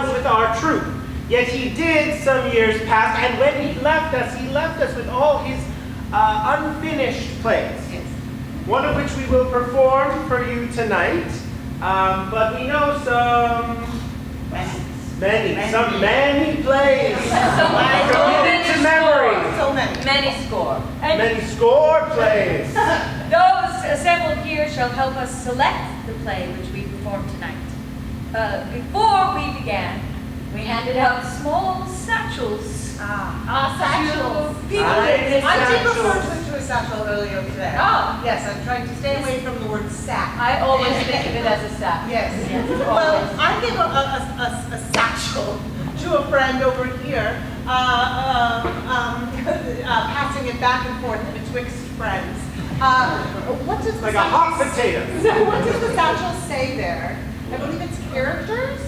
was with our troupe. Yet he did some years past, and when he left us with all his unfinished plays. Yes. One of which we will perform for you tonight. But we know many plays. Committed to memory. So many. Many score. Many score plays. Those assembled here shall help us select the play which we perform tonight. Before we began, we handed out small satchels. Satchels. to people I in this I did satchel. refer to a satchel earlier today. Oh. Yes, I'm trying to stay away from the word sack. I always think of it as a sack. Yes. Yes. Well, I gave a satchel to a friend over here, passing it back and forth betwixt friends. What does Like a hot potato. What does the satchel say there? I believe it's characters.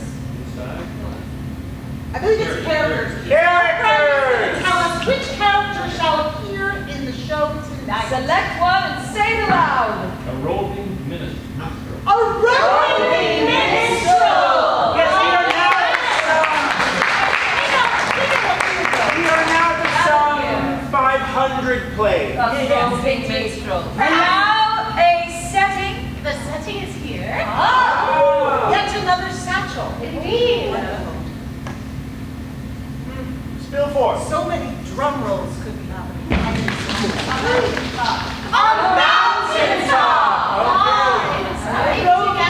I believe it's characters. Characters! Tell us which character shall appear in the show tonight. Select one and say it aloud. A roving minstrel. A roving minstrel! Yes, we are now at some 500 plays. A roving minstrel. Now a setting. The setting is here. Oh! Yet another satchel. Indeed. Spill forth. So many drum rolls could be happening. On the mountaintop. Okay.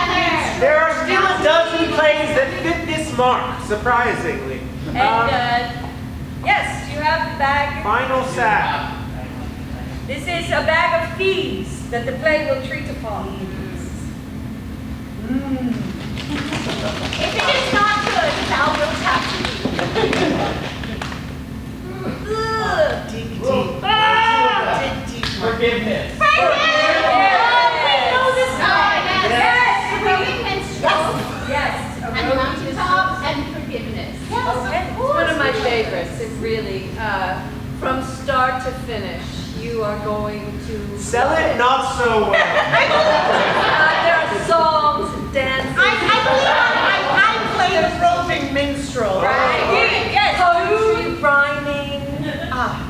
There are still a dozen plays that fit this mark, surprisingly. And yes, you have the bag. Final sack. This is a bag of thieves that the play will treat upon. If it is not good, thou wilt have to leave. Dig deep. Ah! Dig deep. Forgiveness. We know this guy. Yes. A roving minstrel. Yes. And mountaintop and forgiveness. It's one of my favorites. It really, from start to finish, you are going to Sell it not so well. there are songs and dances. I believe I played a roving minstrel. Right. Yes. Poetry, rhyming.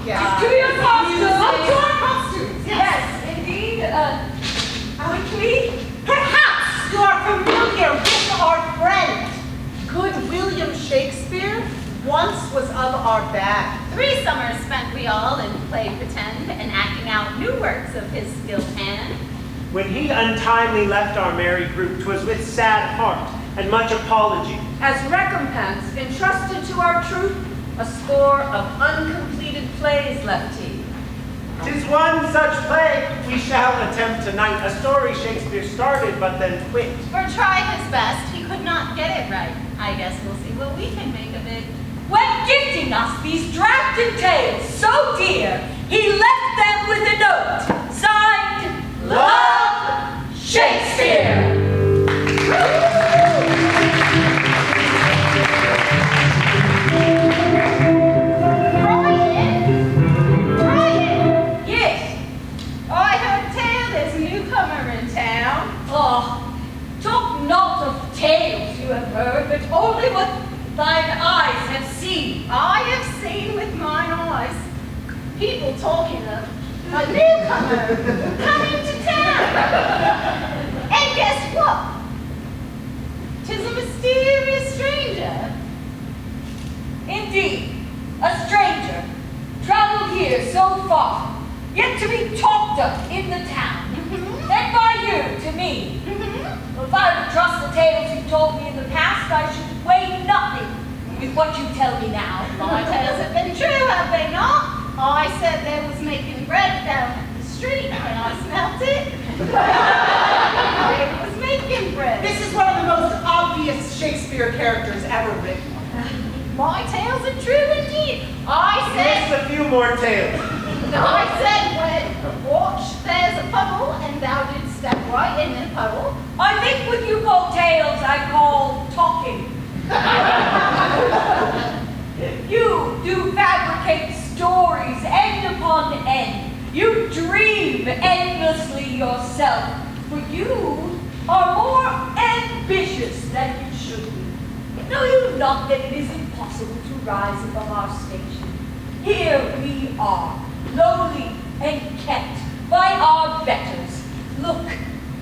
Yeah. To your costumes. Up to our costumes. Yes, indeed. Quickly. Perhaps you are familiar with our friend. Good William Shakespeare once was of our band. 3 summers spent we all in play pretend and acting out new works of his skilled hand. When he untimely left our merry group, 'twas with sad heart and much apology. As recompense, entrusted to our troupe a score of uncompleted plays left he. 'Tis one such play we shall attempt tonight, a story Shakespeare started but then quit. For try his best, he could not get it right. I guess we'll see what we can make of it. When gifting us these drafted tales so dear, he left them with a note, signed, Love, Shakespeare. Brian! Yes. I heard tell there's a newcomer in town. Oh, talk not of tales you have heard, but only what thine eyes have seen. I have seen with mine eyes people talking of a newcomer coming to town. And guess what? 'Tis a mysterious stranger. Indeed, a stranger, traveled here so far, yet to be talked of in the town, and by you to me. If I were to trust the tales you told me in the past, I should weigh nothing with what you tell me now. My tales have been true, have they not? I said there was making bread down at the street when I smelt it. It was making bread. This is one of the most obvious Shakespeare characters ever written. My tales are true indeed. I said, Just a few more tales. when watch, there's a puddle, and thou didst step right in the puddle. I think what you call tales, I call talking. You do fabricate stories end upon end. You dream endlessly yourself, for you are more ambitious than you should be. Know you not that it is impossible to rise above our station? Here we are, lowly and kept by our betters. Look,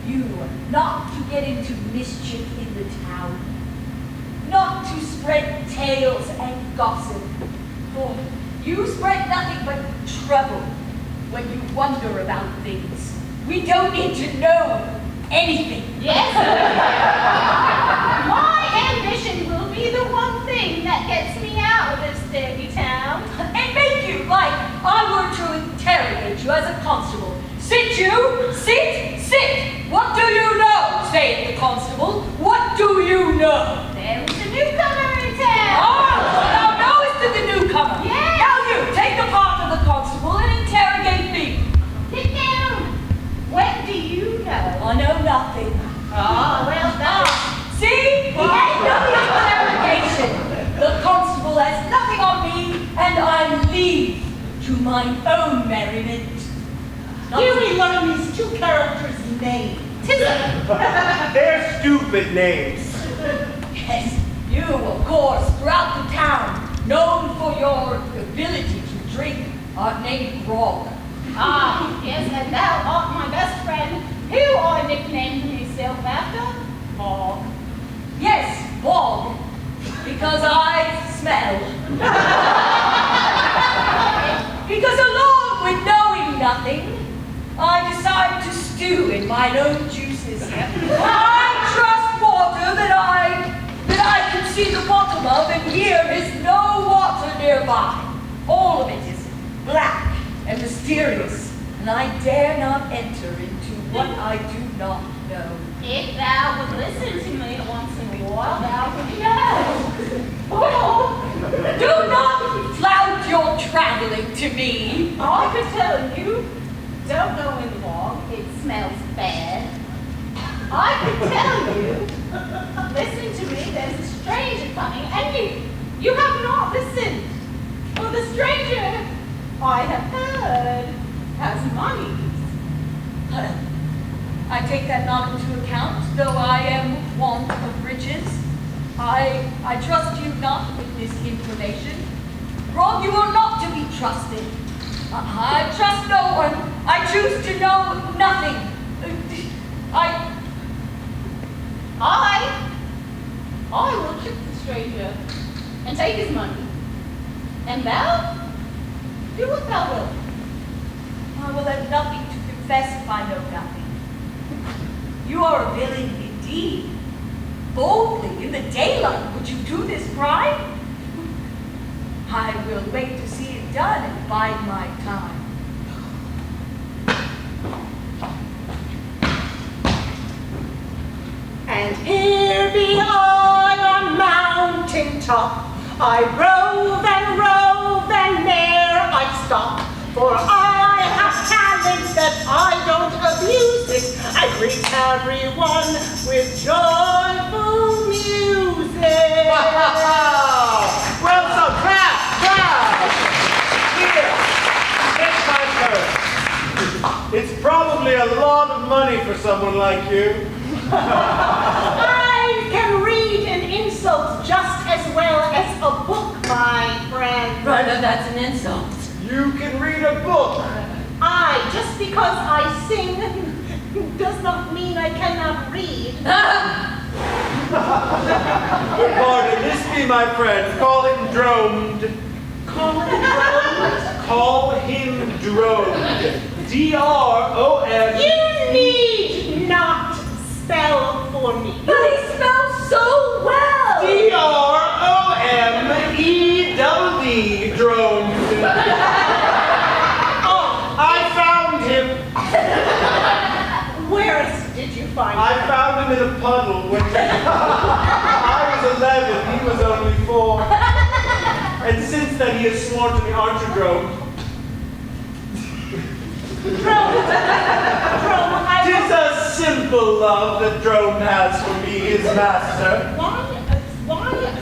you, not to get into mischief in the town, not to spread tales and gossip, for you spread nothing but trouble when you wonder about things. We don't need to know anything. Yes, my ambition will be the one thing that gets me out of this dirty town. And make you like I were to interrogate you as a constable. Sit you, sit. What do you know? Say the constable. What do you know? There is a newcomer in town. Oh, thou knowest of the newcomer. Yes. Now you take the part of the constable and interrogate me. Sit down. What do you know? I know nothing. Oh, well, that's... See? He ain't no interrogation. The constable has nothing on me, and I leave to mine own merriment. Here we learn these two characters' names. They're stupid names. Yes, you, of course, throughout the town, known for your ability to drink, are named Grog. Ah, yes, and thou art my best friend, who I nicknamed myself after, Bog. Yes, Bog, because I smell. Because along with knowing nothing, I decide to stew in mine own juices. I trust water that I can see the bottom of, and here is no water nearby. All of it is black and mysterious, and I dare not enter into what I do not know. If thou would listen to me once in a while, thou would know. Oh, Do not flout your traveling to me. I could tell you, don't go in the bog, it smells bad. I could tell you, listen to me, there's a stranger coming, and you have not listened. For the stranger, I have heard, has money. I take that not into account, though I am want of riches. I trust you not with this information. Grog, you are not to be trusted. I trust no one. I choose to know nothing. I will trick the stranger and take his money. And thou, do what thou wilt. I will have nothing to confess if I know nothing. You are a villain indeed. Boldly, in the daylight, would you do this crime? I will wait to see it done and bide my time. And here be I on mountain top. I rove and ne'er I stop. For I have talent that I don't abuse it. I greet everyone with joyful music. Well, so clap. Here, take my purse. It's probably a lot of money for someone like you. I can read an insult just as well as a book, my friend. Brother, that's an insult. You can read a book. Just because I sing does not mean I cannot read. Pardon, this be my friend. Call him droned. Call it droned? Call him droned. D-R-O-N. You need not spell for me. But he smells so well! D-R-O-M-E-W-D, droned. I found him. Where did you find I him? found him in a puddle when I was 11, he was only 4. And since then he has sworn to me, aren't you, droned? Drone, I 'Tis a simple love that drone has for me, his master.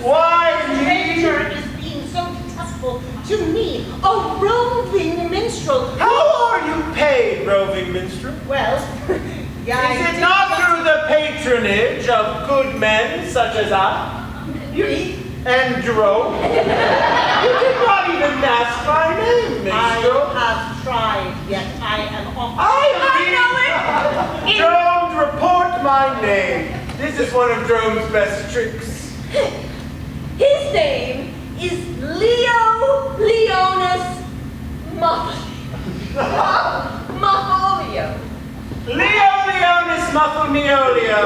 Why a stranger is being so detestful to me, a roving minstrel? How are you paid, roving minstrel? Well, Is it not through the patronage of good men such as I? And Jerome? You did not even ask my name, I Minstrel. have tried, yet I am off. Jerome, report my name. This is one of Jerome's best tricks. His name is Leo Leonis Mufflio. Leo Leonis Mufflemeolio.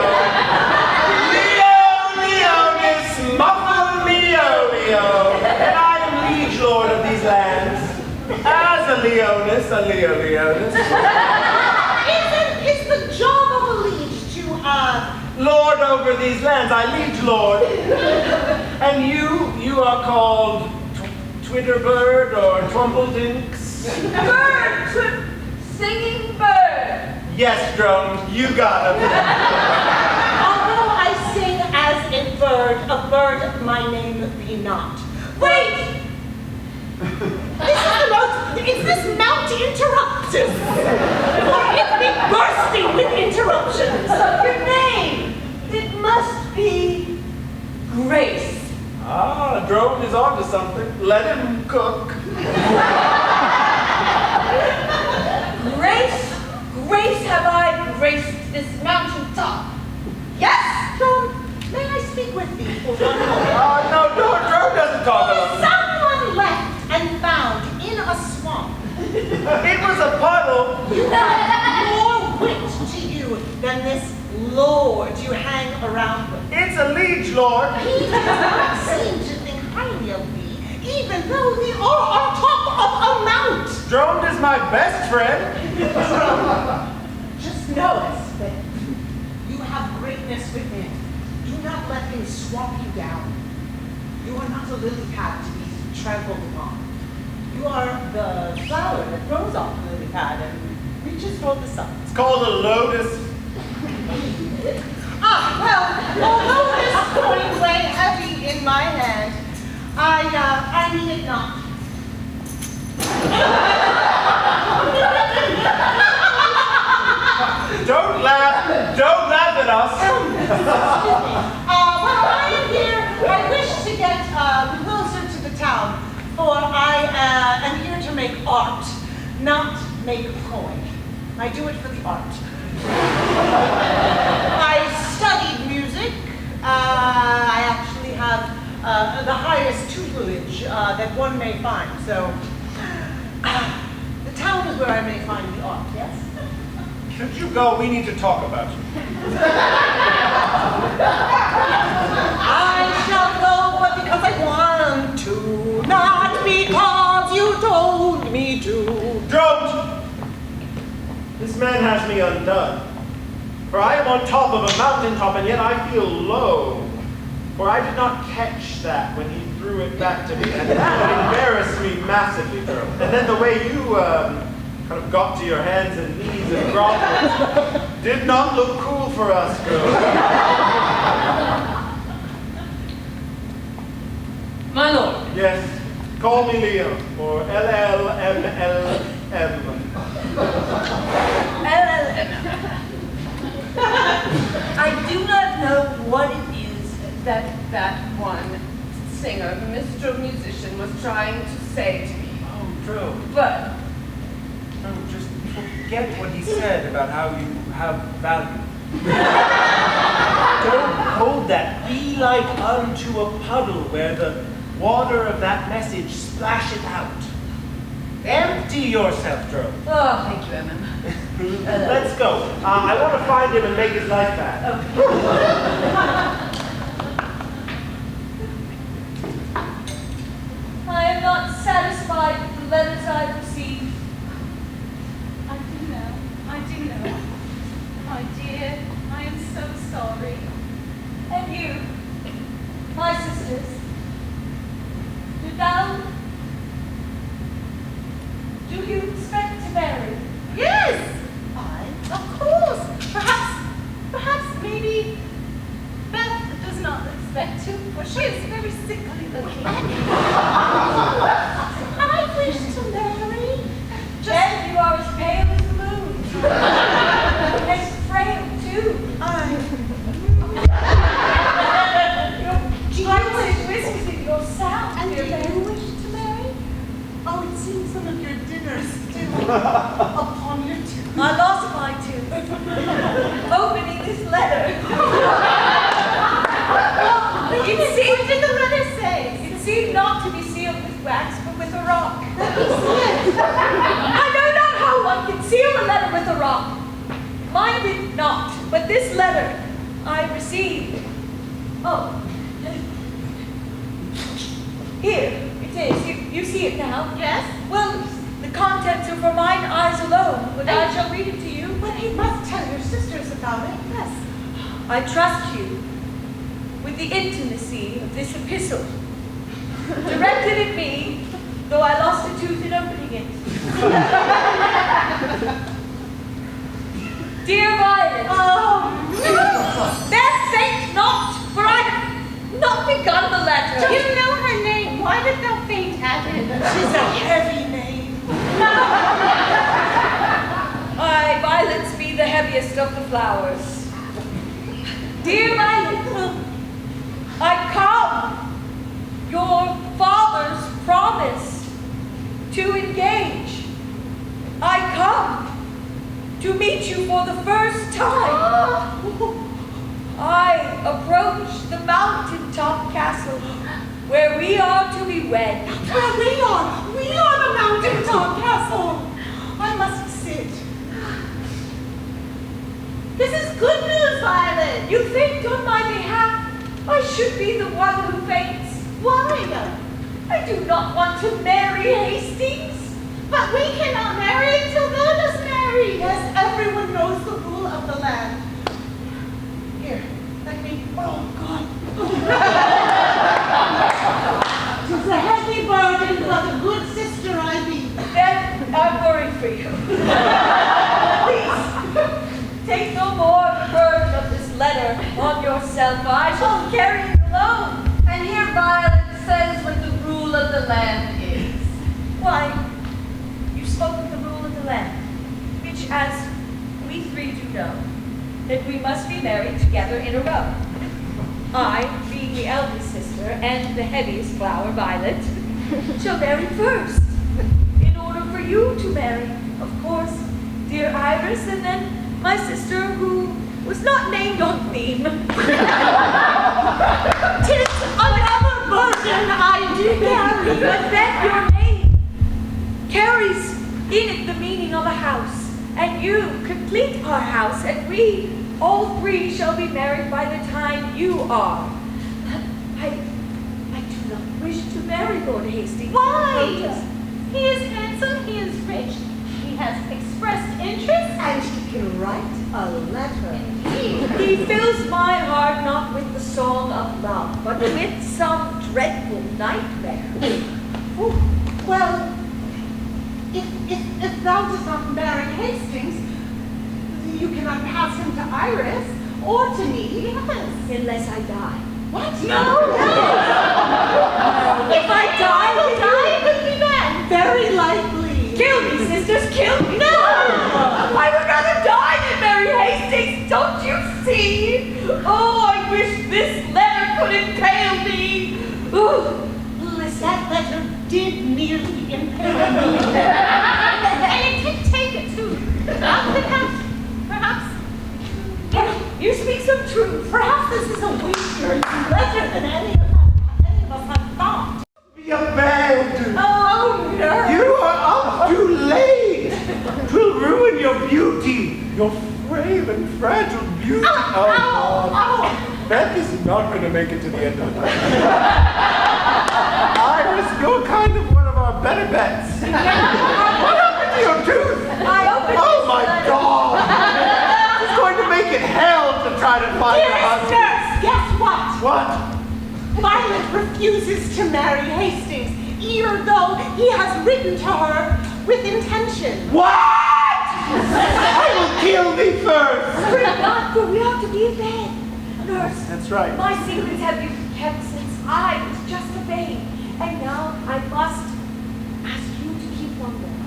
Leo Leonis Mufflemeolio. And I am liege lord of these lands. As a Leonis, a Leo Leonis. Is the job of a liege to, Lord over these lands, I liege lord. And you are called Twitterbird or Twimpledinks? Singing bird. Yes, Drone, you got him. although I sing as a bird my name be not. Wait! Is this Mount Interruptus? Or it be bursting with interruptions? Your name! It must be Grace. Ah, Drone is onto something. Let him cook. Grace have I graced this mountaintop? Yes! John, may I speak with thee for 1 moment? No, Drone doesn't talk about it. Someone left and found in a swamp. It was a puddle. You have more wit to you than this lord you hang around with. It's a liege lord. He does not seem to think highly of thee, even though thee are on top of a mount. Drone is my best friend. Just know us that you have greatness within. Do not let him swamp you down. You are not a lily pad to be trampled upon. You are the flower that grows off the lily pad and reaches toward the sun. It's called a lotus. Well, although this coin weigh heavy in my hand, I need it not. Don't laugh at us. While I am here, I wish to get closer to the town, for I am here to make art, not make coin. I do it for the art. I studied music. I actually have the highest tutelage that one may find. So, the town is where I may find the art, yes? Should you go, we need to talk about you. I shall go, but because I want to, not because you told me to. Drone! This man has me undone. For I am on top of a mountaintop, and yet I feel low. For I did not catch that when he threw it back to me, and that embarrassed me massively, Drone. And then the way you kind of got to your hands and knees and groveled did not look cool for us, Drone. My lord. Yes, call me Leo, or LLMLM. I do not know what it is that one singer, Mr. Musician, was trying to say to me. Oh, Drew. But No, just forget what he said about how you have value. Don't hold that. Be like unto a puddle where the water of that message splashes out. Empty yourself, Drew. oh, thank you, Emin. Let's go. I want to find him and make his life bad. I am not satisfied with the letters I received. I do know. My dear, I am so sorry. And you, my sisters, do you expect to marry? Yes, of course. Perhaps maybe Beth And do you wish to marry? Oh, it seems some of your dinners still upon your tooth. I lost my tooth opening this letter. What did the letter say? It seemed not to be sealed with wax, but with a rock. Let me see it. I know not how one can seal a letter with a rock. Mine did not, but this letter I received. Oh. Here it is. You see it now? Yes? Well, the contents are for mine eyes alone, but I shall read it to you. But he must tell your sisters about it. Yes. I trust you with the intimacy of this epistle, directed at me, though I lost a tooth in opening it. Dear Violet, then faint not, for I have not begun the letter. You know her name. Why did thou faint at it? She's a heavy name. Aye, violets be the heaviest of the flowers. Dear Violet, I come, your father's promise to engage. I come to meet you for the first time. I approach the mountaintop castle where we are to be wed. Where we are the mountaintop castle. I must sit. This is good news, Violet. You think on my behalf I should be the one who faints? Why? I do not want to marry Hastings. But we cannot marry until thou dost marry. Yes, everyone knows the rule of the land. Here, let me. Oh, God. Tis a heavy burden, but a good sister I be. Then I'm worried for you. Please, take no more of the burden of this letter on yourself, for I shall carry it alone. And here Violet says what the rule of the land is. Why, you spoke of the rule of the land, which, as we three do know, that we must be married together in a row. I, being the eldest sister and the heaviest flower, Violet, shall marry first, in order for you to marry, of course, dear Iris, and then my sister, who was not named on theme. Tis another burden I do carry. But then your name carries in it the meaning of a house, and you complete our house, and we, all three, shall be married by the time you are. I do not wish to marry Lord Hastings. Why? He is handsome, he is rich, he has expressed interest, and he can write a letter. Indeed. He fills my heart not with the song of love, but with some dreadful nightmare. Oh, well, if thou dost not marry Hastings, you cannot pass him to Iris or to me. Yes. Unless I die. What? No. If I die, will die with me then. Very likely. Kill me, sisters, kill me! No! I would rather die than marry Hastings, don't you see? Oh, I wish this letter could impale me! Ooh, listen. That letter did nearly impale me. And it did take it too. Perhaps. You speak some truth. Perhaps this is a weightier letter than any of us had thought. Be abandoned. Oh, no. You are up too late. 'Twill ruin your beauty, your frail and fragile beauty. God. Beth is not going to make it to the end of the night. Iris, you're kind of one of our better bets. What happened to your tooth? Oh my God! She's going to make it hell to try to find her husband. Nurse, guess what? What? Violet refuses to marry Hastings, even though he has written to her with intention. What? I will kill thee first. Pray not, for we ought to be in bed. Nurse, That's right. my secrets have you kept since I was just a babe, and now I must ask you to keep one more.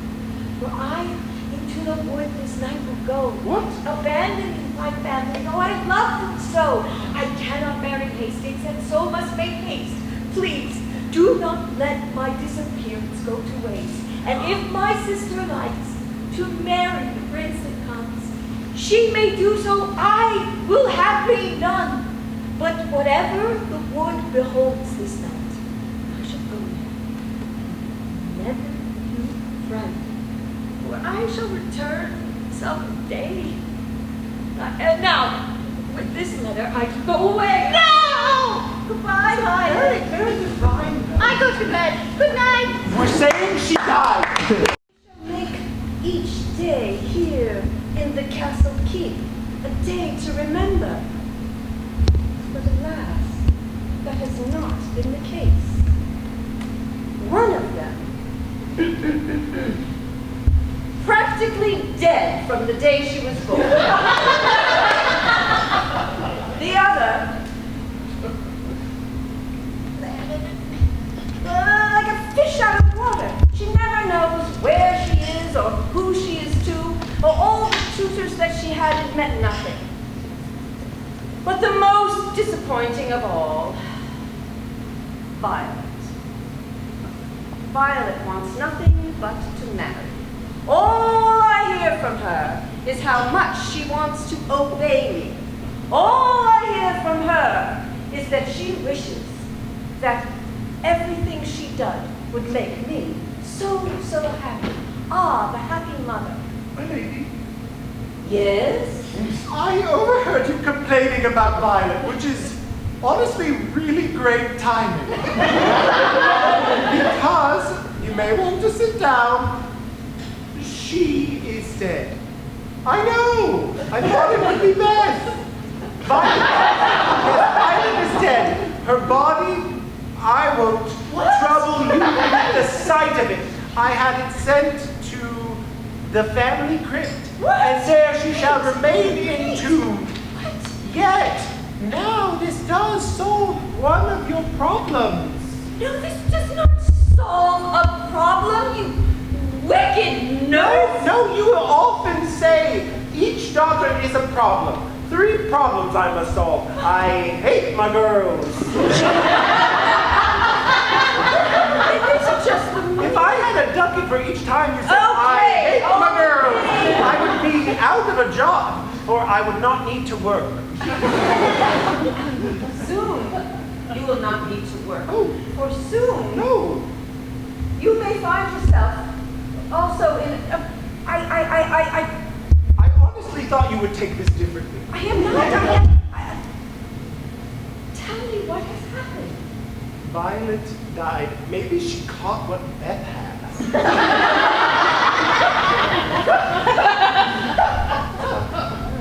For I into the wood this night will go. What? Abandoning my family, though I love them so. I cannot marry Hastings, and so must make haste. Please, do not let my disappearance go to waste. And if my sister likes to marry the prince that comes, she may do so, I will have me none. But whatever the wood beholds this night, I shall go there. Never you fright, for I shall return some day. And now, with this letter, I can go away. No! Goodbye, Violet. Very divine. I go to bed. Good night. We're saying she died. Make each day here in the castle keep a day to remember. But alas, that has not been the case. One of them, practically dead from the day she was born. The other, like a fish out of water. She never knows where she is or who she is to, or all the tutors that she had had meant nothing. But the most disappointing of all, Violet. Violet wants nothing but to marry. All I hear from her is how much she wants to obey me. All I hear from her is that she wishes that everything she does would make me so happy. Ah, the happy mother. My lady, Yes? I overheard you complaining about Violet, which is honestly really great timing. Because, you may want to sit down, she is dead. I know! I thought it would be best. Violet is dead. Her body, I won't trouble you with the sight of it. I had it sent to the family crypt, and there she shall remain entombed. Yet, now this does solve one of your problems. No, this does not solve a problem, you wicked nurse. No, you will often say each daughter is a problem. 3 problems I must solve. I hate my girls. These are just the If I had a ducat for each time you said, I Okay, hate my okay. girls, I would be out of a job, or I would not need to work. Soon, you will not need to work. Oh. For soon, No. you may find yourself also in I honestly thought you would take this differently. I am not. Tell me what has happened. Violet died. Maybe she caught what Beth has.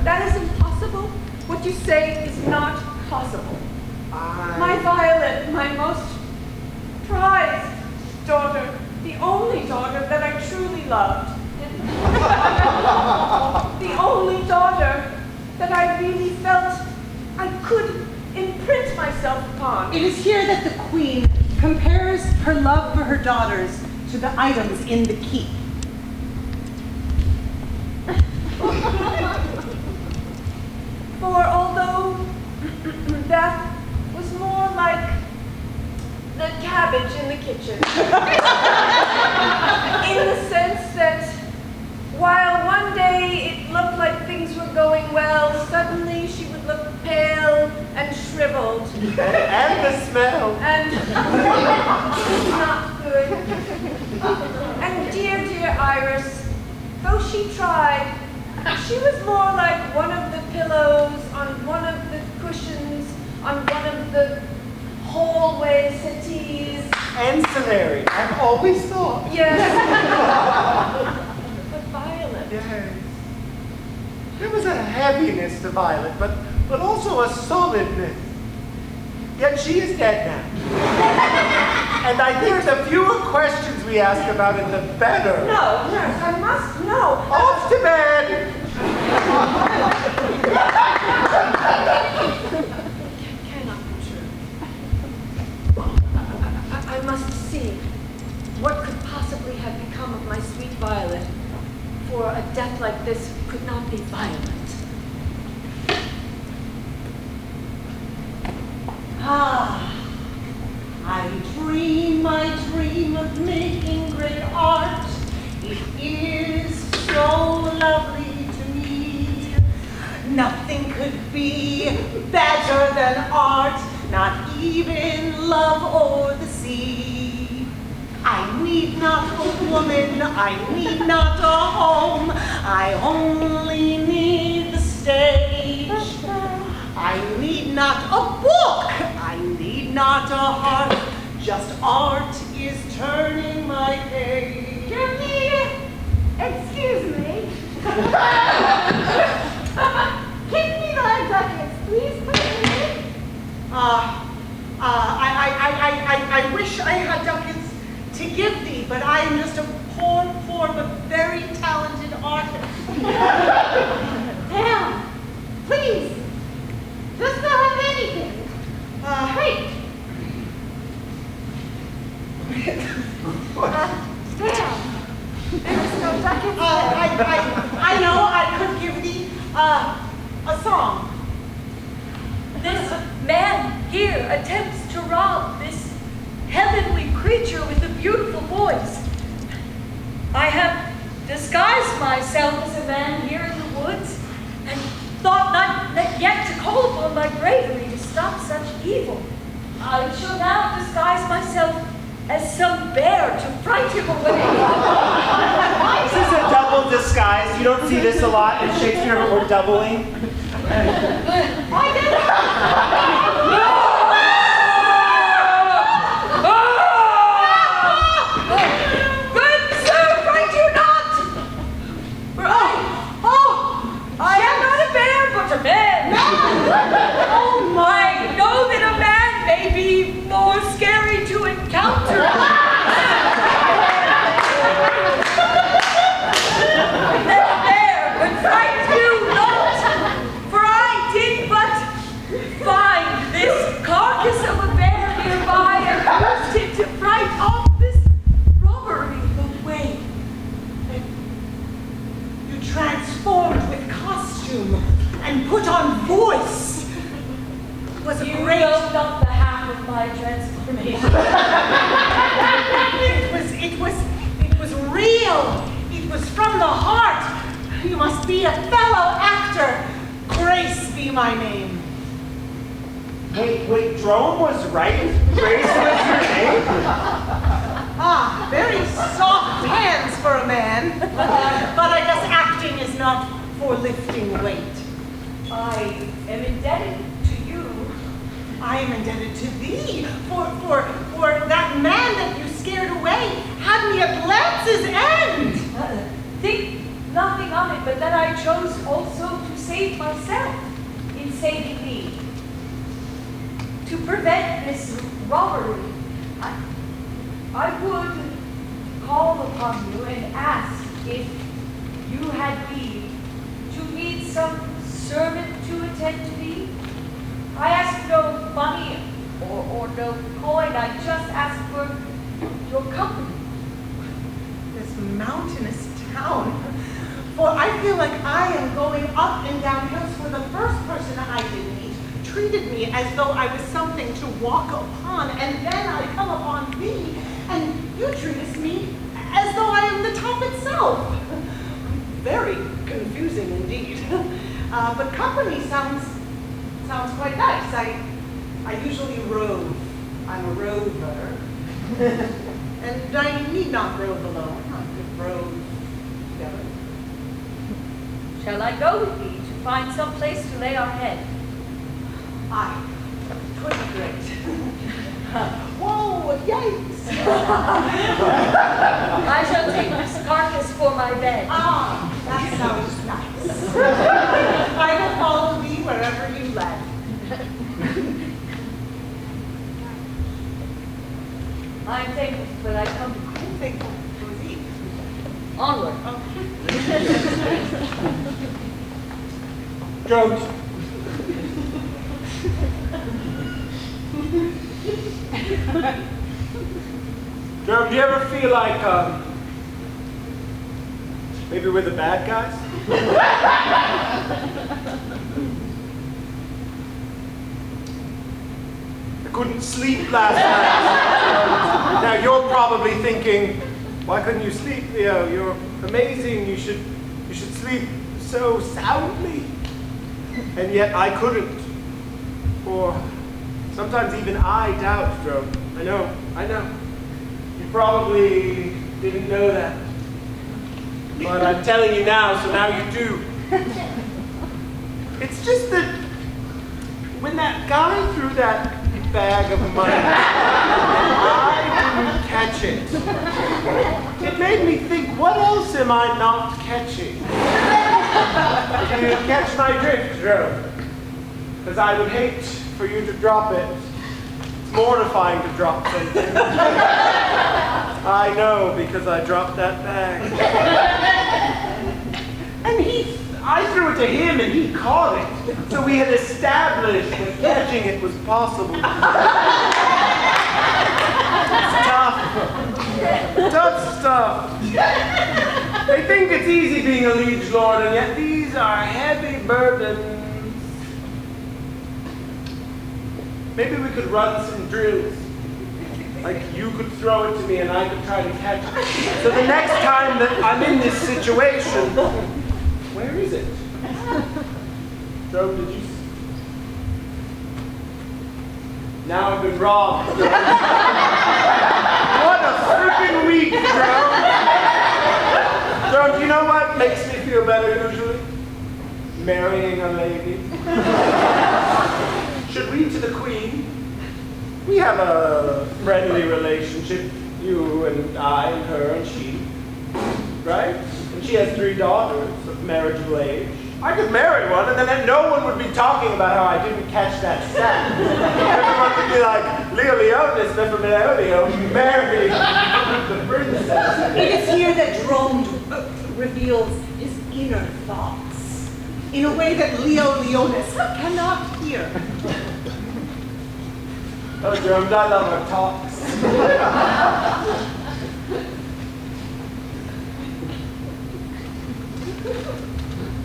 That is impossible. What you say is not possible. My I... Violet, my most prized daughter, the only daughter that I truly loved. The only daughter that I really felt I could imprint myself upon. It is here that the queen compares her love for her daughters to the items in the keep. For although Beth was more like the cabbage in the kitchen, in the sense that while one day it looked like things were going well, suddenly she would look pale and shriveled. And the smell. And not good. And dear Iris, though she tried, she was more like one of the pillows on one of the cushions on one of the hallway settees. Ancillary, I've always thought. Yes. But Violet. Yes. There was a heaviness to Violet, but also a solidness. Yet she is dead now. And I think the fewer questions we ask about it, the better. No, nurse, I must know. Off to bed! Cannot be true. I must see what could possibly have become of my sweet Violet, for a death like this could not be violent. Ah, I dream dream of making great art. It is so lovely to me. Nothing could be better than art, not even love or the sea. I need not a woman, I need not a home, I only need the stage. I need not a book, I need not a heart, just art is turning my page. Excuse me. Give me my ducats, please, please. I wish I had ducats to give thee, but I am just a poor but very talented artist. Damn, please. Just not have anything. Wait. Damn. There's no ducats there. I know I could give thee a song. This man here attempts to rob this heavenly creature with a beautiful voice. I have disguised myself as a man here in the woods and thought not yet to call upon my bravery to stop such evil. I shall now disguise myself as some bear to fright him away. This is a double disguise. You don't see this a lot in Shakespeare, but we're doubling. Good sir, fright you not! For I am not a bear, but a man. Oh my, know that a man may be more scary to encounter. Than a bear, but fright you not. For I did but find this carcass of a bear nearby and used it to fright off this robbery away. You transformed with costume and put on voice. It was a You great. know not the half of my transformation. It was real. It was from the heart. You must be a fellow actor. Grace be my name. Wait, Drone was right? Grace was your name? Ah, very soft hands for a man. But I guess acting is not for lifting weight. I am indebted to you. I am indebted to thee for that man that you scared away had me at lance's end. Think nothing of it, but that I chose also to save myself in saving thee. To prevent this robbery, I would call upon you and ask if you had leave to meet some servant to attend to thee. I ask no money or no coin, I just ask for your company. This mountainous town. For I feel like I am going up and down hills, for the first person I did meet treated me as though I was something to walk upon, and then I come upon thee, and you treatest me as though I am the top itself. Very confusing indeed. But company sounds quite nice. I usually rove. I'm a rover. And I need not rove alone. I could rove together. Shall I go with thee to find some place to lay our head? Aye, 'twould be great. Whoa, yikes! I shall take this carcass for my bed. Ah, that sounds nice. I will follow thee wherever you led. I am thankful, but I come I'm thankful for thee. onward. Jokes. Jerome, do you ever feel like, maybe we're the bad guys? I couldn't sleep last night. Now you're probably thinking, why couldn't you sleep, Leo? You're amazing. You should sleep so soundly. And yet I couldn't. Or sometimes even I doubt, Drone. I know. You probably didn't know that. But I'm telling you now, so now you do. It's just that when that guy threw that bag of money, I didn't catch it. It made me think, what else am I not catching? Do you catch my drift, Joe? Because I would hate for you to drop it. It's mortifying to drop something. I know, because I dropped that bag. And I threw it to him and he caught it. So we had established that catching it was possible. It's tough stuff. They think it's easy being a liege lord, and yet these are heavy burdens. Maybe we could run some drills. Like you could throw it to me and I could try to catch it. So the next time that I'm in this situation, where is it? Joe, did you? Now I've been robbed. What a freaking week, Joe. Joe, do you know what makes me feel better usually? Marrying a lady. Should we to the Queen? We have a friendly relationship, you and I and her and she, right? And she has 3 daughters of marriageable age. I could marry one, and then no one would be talking about how I didn't catch that sack. Everyone would be like, Leo Leonis, never Leo, married the princess. It is here that Drone reveals his inner thoughts in a way that Leo Leonis cannot hear. Oh, Jerome, I love our talks.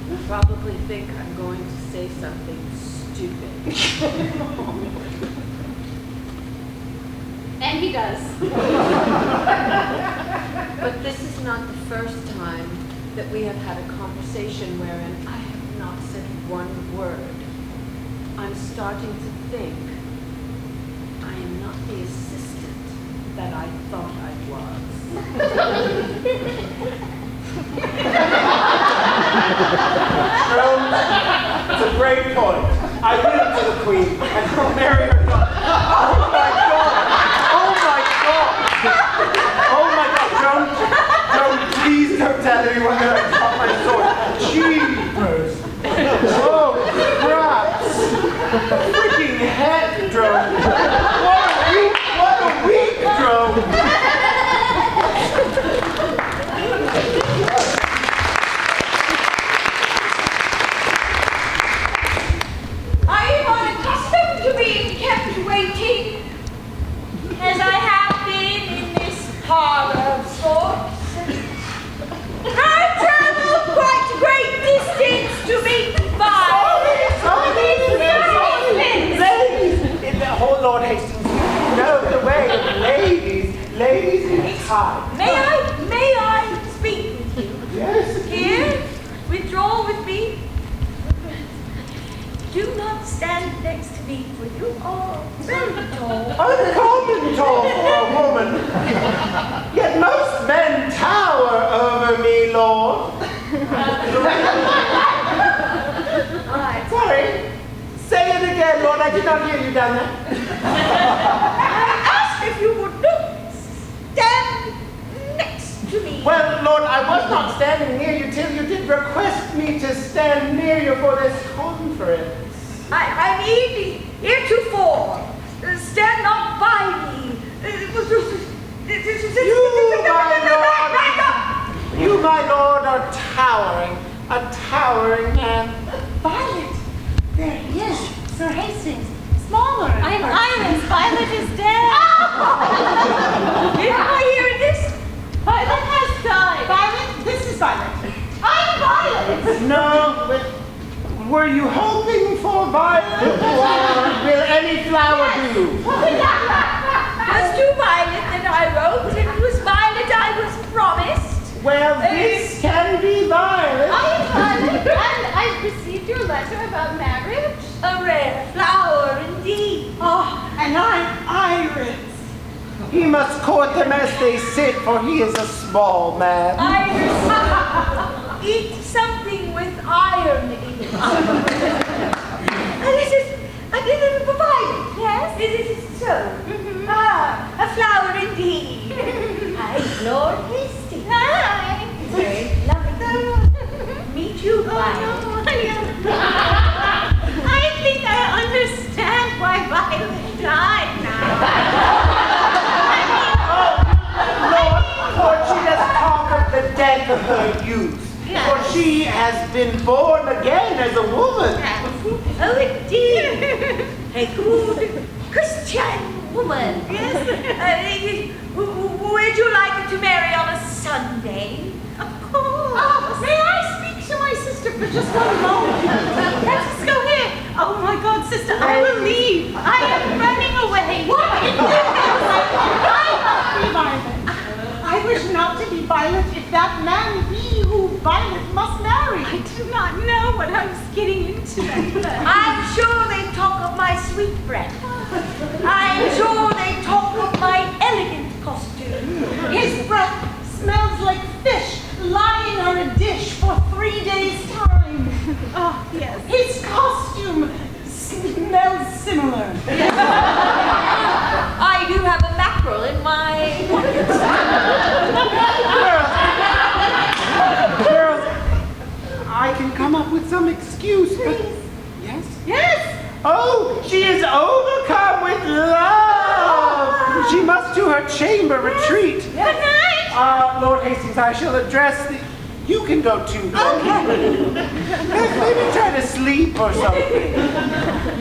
You probably think I'm going to say something stupid. And he does. But this is not the first time that we have had a conversation wherein I have not said one word. I'm starting to think I am not the assistant that I thought I was. It's a great point. I will to the Queen and I'll marry her daughter. Oh my God! Oh my God! Joan, please don't tell anyone that I dropped my sword. Jeepers! Oh, craps! Freaking heck, Joan! What a week, Joan! I am unaccustomed to being kept waiting, as I have been in this parlor of sorts. I travel quite a great distance to meet Ladies! Oh, Lord Hastings, you know the way of ladies. Ladies in time. May I speak with you? Yes. Here, withdraw with me. Do not stand next to me, for you are very tall. Uncommon tall for a woman. Yet most men tower over me, Lord. Alright. Sorry. Say it again, Lord. I did not hear you down there. I asked if you would stand next to me. Well, Lord, I was not standing near you till you did request me to stand near you for this conference. I need heretofore. Stand not by me. You, my Lord, are towering, a towering man. Violet! There he is, Sir Hastings. Smaller. I'm Iris. Violet is dead. Am I hearing this? Violet has died. Violet, this is Violet. I'm Violet. No, but were you hoping for violet, or will any flower do? was to Violet that I wrote. It was Violet I was promised. Well, this can be Violet. I am Violet, and I've received your letter about marriage. A rare flower indeed. Oh, and I'm Iris. He must court them as they sit, for he is a small man. Iris, eat something with iron in it. And this is for Violet, yes? Is it so? Mm-hmm. Ah, a flower indeed. Hi, Lord Hastings. Hi. Very lovely to meet you, Violet. I think I understand why Violet died now. Lord, for she has conquered the death of her youth. Yes. For she has been born again as a woman. Oh, indeed. A good Christian woman. Yes. Would you like to marry on a Sunday? Of course. May I speak to my sister for just one moment? Let's go ahead. Oh my God, sister, I will leave. I am running away. What? I must be Violet. I wish not to be Violet if that man be who Violet must marry. I do not know what I was getting into. I'm sure they talk of my sweet breath. I'm sure they talk of my elegant costume. His breath smells like fish lying on a dish for 3 days' time. Oh, yes. His costume smells similar. I do have a mackerel in my pocket. Girls, I can come up with some excuse, but... Yes? Yes. Oh, she is overcome with love. She must to her chamber retreat. Good night. Lord Hastings, I shall address the... You can go too. Maybe try to sleep or something.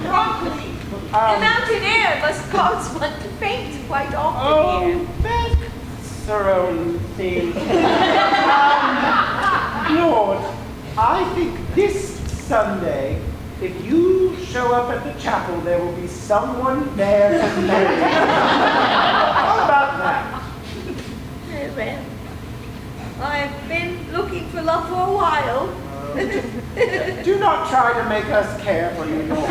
Broccoli. The mountain air must cause one to faint quite often here. That's her own thing. Lord, I think this Sunday, if you show up at the chapel, there will be someone there to marry. How about that? Well, I've been looking for love for a while. Do not try to make us care for you, Lord.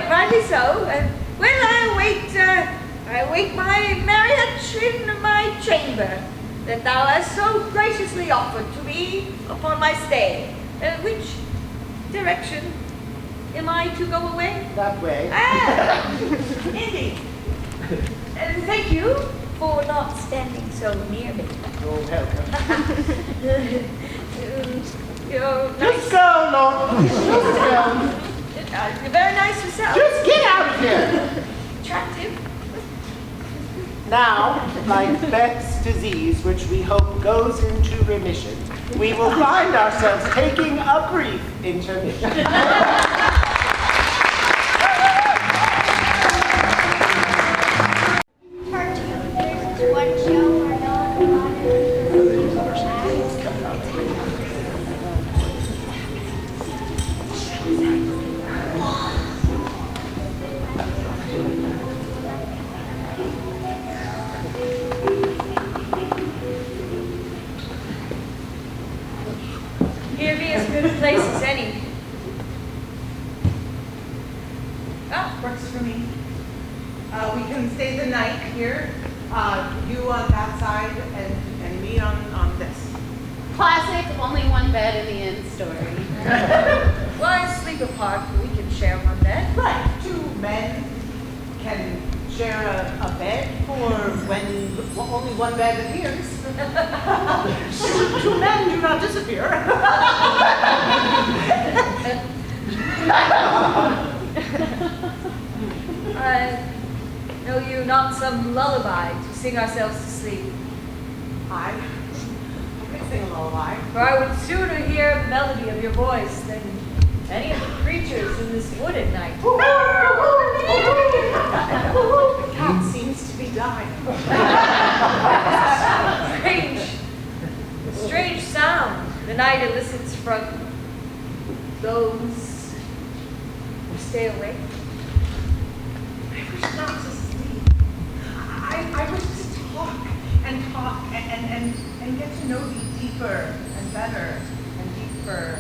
Rightly so. Well, I await my marriage in my chamber that thou hast so graciously offered to me upon my stay. Which direction am I to go away? That way. Ah, indeed. Thank you for not standing so near me. You're welcome. You're nice. Just go, Lord. Just go. You're very nice yourself. Just get out of here. Attractive. Now, like Beth's disease, which we hope goes into remission, we will find ourselves taking a brief intermission. Here be as good a place as any. Ah, Works for me. We can stay the night here. You on that side and me on this. Classic, only one bed in the inn story. why sleep apart? We can share one bed. Right. 2 men can share a bed for when only one bed appears. 2 men do not disappear. Know you not some lullaby to sing ourselves to sleep? I can sing a lullaby. For I would sooner hear the melody of your voice than any of the creatures in this wood at night. The cat seems to be dying. Strange sound the night elicits from those who stay awake. I wish not to I wish to talk and get to know thee deeper and better and deeper.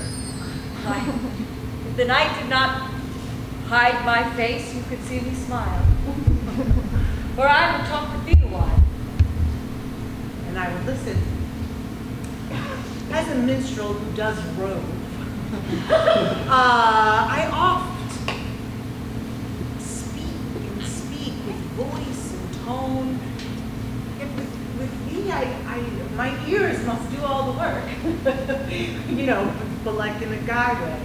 If the night did not hide my face, you could see me smile. For I would talk with thee a while. And I would listen. As a minstrel who does rove, I oft speak with voice and tone. Yet with thee, my ears must do all the work. You know, but like in a guy way.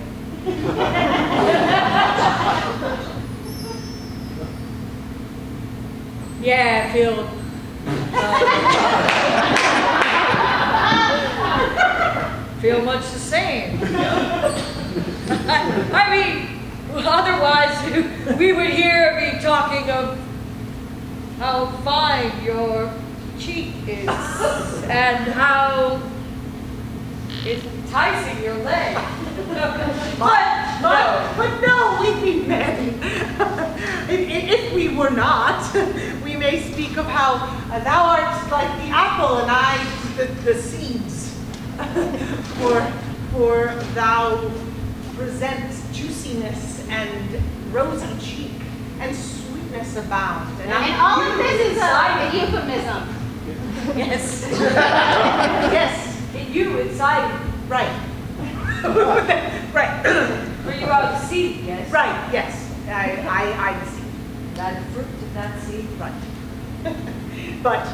Yeah, I feel. Feel much the same. I mean, otherwise we would hear me talking of how fine your cheek is and how enticing your leg. But no, we be men. If we were not, we may speak of how thou art like the apple and I the seeds. For thou present juiciness and rosy cheek and sweetness abound. And all of this is a euphemism. Yes. Yes. In you, inside. Right. Right. For you are the seed, yes? Right, yes. I see. That fruit of that seed. Right. But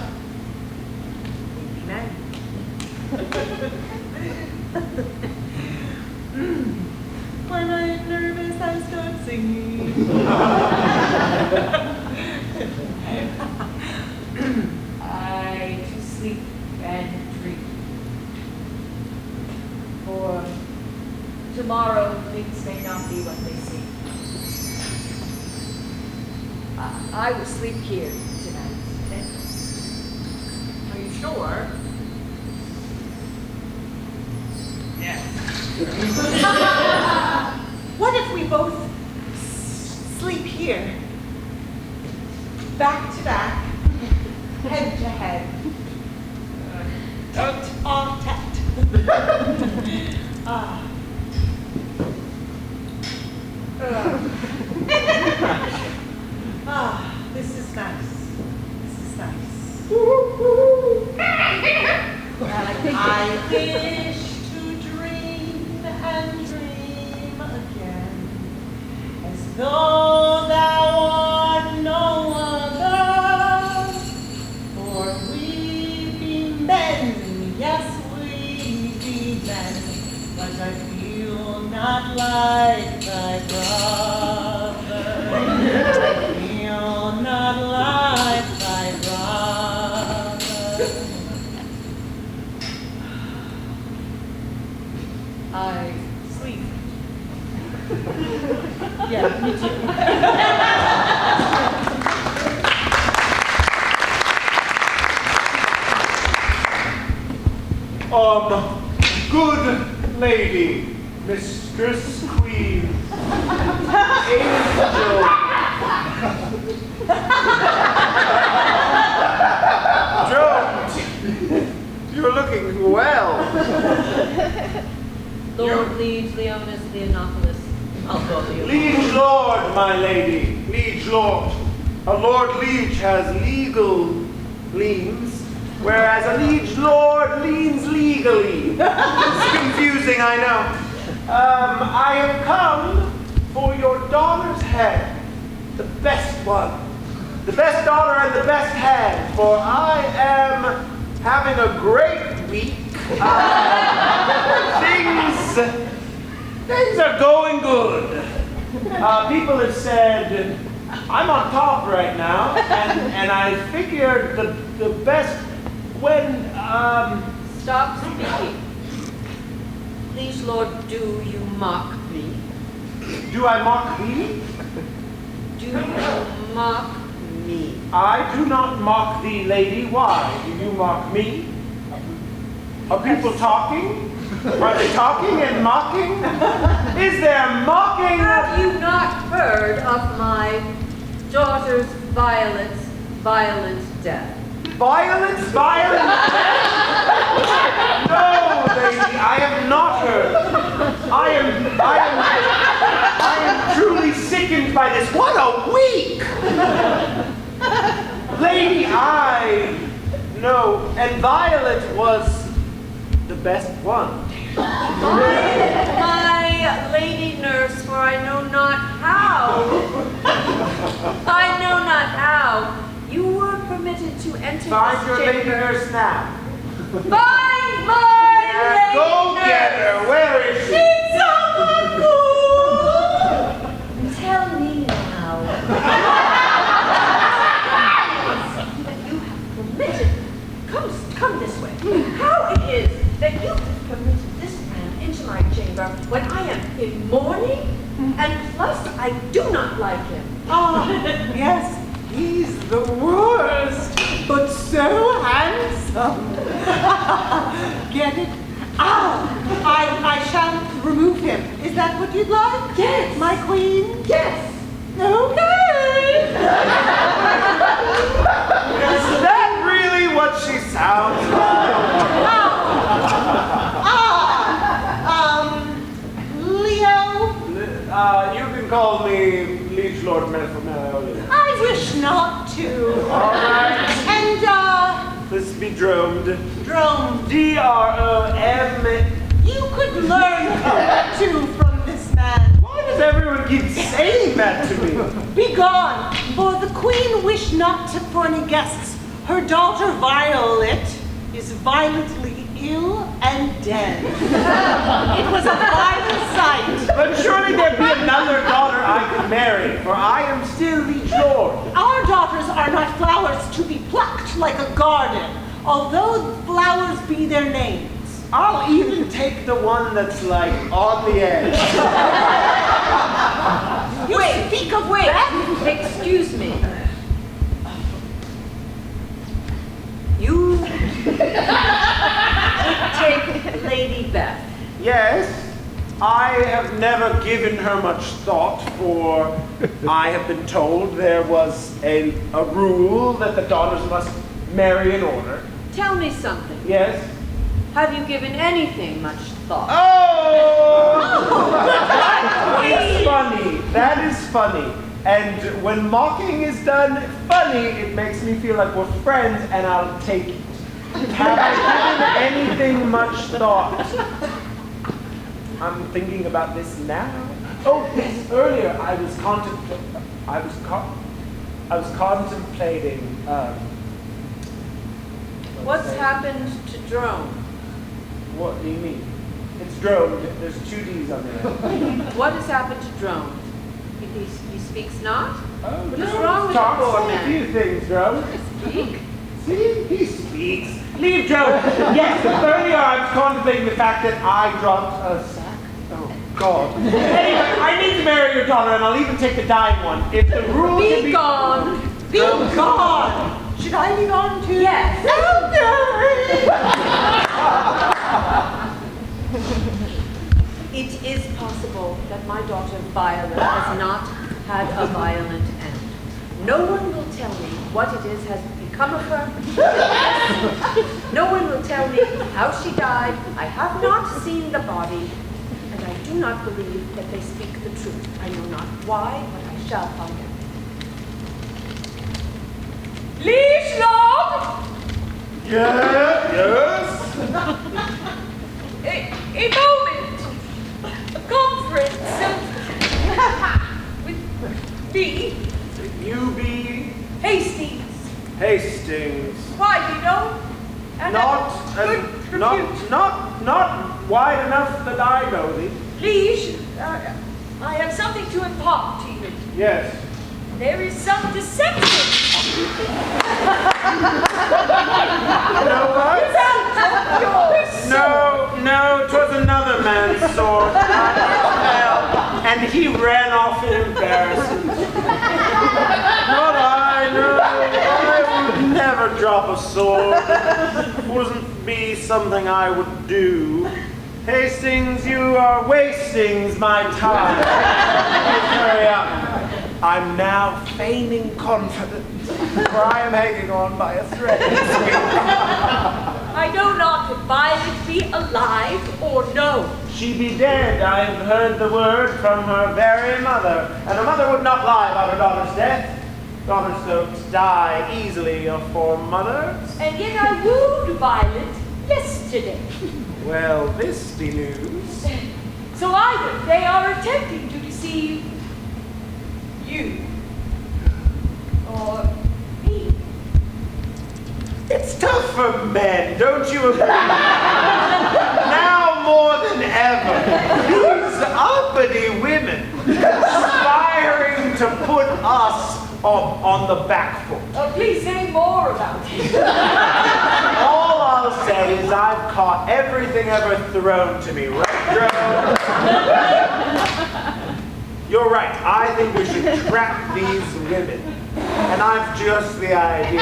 we be men. When I'm nervous, I start singing. I to sleep and dream. For tomorrow things may not be what they seem. I will sleep here tonight. Are you sure? Yes. What if we both sleep here? Back to back, head to head. Tete a tete. This is nice. This is nice. I wish to dream and dream again, as though thou art no other. For we be men, yes, we be men, but I feel not like thy brother. I feel not like thy brother. I sleep. Yeah, me too. Good lady, mistress, queen, angel. Joan, you're looking well. Lord Liege Leonis Leonopolis. I'll go you. Liege lord, my lady, liege lord. A lord liege has legal liens, whereas a liege lord leans legally. It's confusing, I know. I have come for your daughter's hand, the best one. The best daughter and the best hand, for I am having a great week. Things are going good. People have said, I'm on top right now, and I figured the best when, Stop speaking. Please, Lord, do you mock me? do I mock thee? Do you mock me? I do not mock thee, lady. Why? Do you mock me? Are people talking? Are they talking and mocking? Is there mocking? Have you not heard of my daughter's violets violent death. Violence, violence! No, lady, I have not heard. I am truly sickened by this. What a week! Lady, I know, and Violet was the best one. My lady nurse, for I know not how. I know not how. You were permitted to enter Find this your chamber. lady nurse now. Find my lady Go nurse. get her. Where is she? Tell me now. That you have permitted. Come this way. How it is that you have permitted this man into my chamber when I am in mourning, and plus I do not like him. Oh, yes, he's the worst, but so handsome. Get it? I shall remove him. Is that what you'd like? Yes. My queen? Yes. Okay. Is that really what she sounds like? Leo, You can call me Liege Lord Malleoli. I wish not to. All right. And, This be droned. Drone, D-R-O-M. you could learn too from this man. Why does everyone keep saying that to me? Be gone, for the queen wished not for any guests. Her daughter Violet is violently ill and dead. It was a violent sight. But surely there'd be another daughter I could marry, for I am still Liege Lord. Our daughters are not flowers to be plucked like a garden, although flowers be their names. I'll even take the one that's like on the edge. You speak of Wait, Beth? excuse me. You take Lady Beth. Yes, I have never given her much thought, for I have been told there was a rule that the daughters must marry in order. Tell me something. Yes? Have you given anything much thought? Oh! It's funny. That is funny. And when mocking is done funny, it makes me feel like we're friends, and I'll take it. Have I given anything much thought? I'm thinking about this now. Oh, yes, earlier I was contemplating. What's happened to Drone? What do you mean? It's droned. There's two D's on there. What has happened to Drone? He speaks not? Oh, What is wrong with the talks poor a man? few things, Drone. Speak? See, he speaks. Leave Drone. Yes, earlier I was contemplating the fact that I dropped a sack. Oh, God. Anyway, I need to marry your daughter, and I'll even take the dying one. If the rule can Be gone. Be gone! Should I be gone too? Yes. It is possible that my daughter Violet has not had a violent end. No one will tell me what it is has become of her. No one will tell me how she died. I have not seen the body, and I do not believe that they speak the truth. I know not why, but I shall find out. Liege Lord! Yes? A moment. A conference with me, You be Hastings. Hastings. Why, you know? And Not good repute. not wide enough that I know thee. Liege, I have something to impart to you. Yes. There is some deception. You know what? No, 'twas another man's sword. I fell, and he ran off in embarrassment. Not I, no. I would never drop a sword. It wouldn't be something I would do. Hastings, you are wasting my time. Please hurry up. I'm now feigning confidence, for I am hanging on by a thread. I know not if Violet be alive or no. She be dead, I have heard the word from her very mother, and a mother would not lie about her daughter's death. Daughters don't die easily for mothers. And yet I wooed Violet yesterday. Well, this be news. So either they are attempting to deceive you or me. It's tough for men, don't you agree? Now more than ever, these uppity women aspiring to put us on the back foot. Oh, please say more about it. All I'll say is I've caught everything ever thrown to me, right, Joe? You're right. I think we should trap these women. And I've just the idea.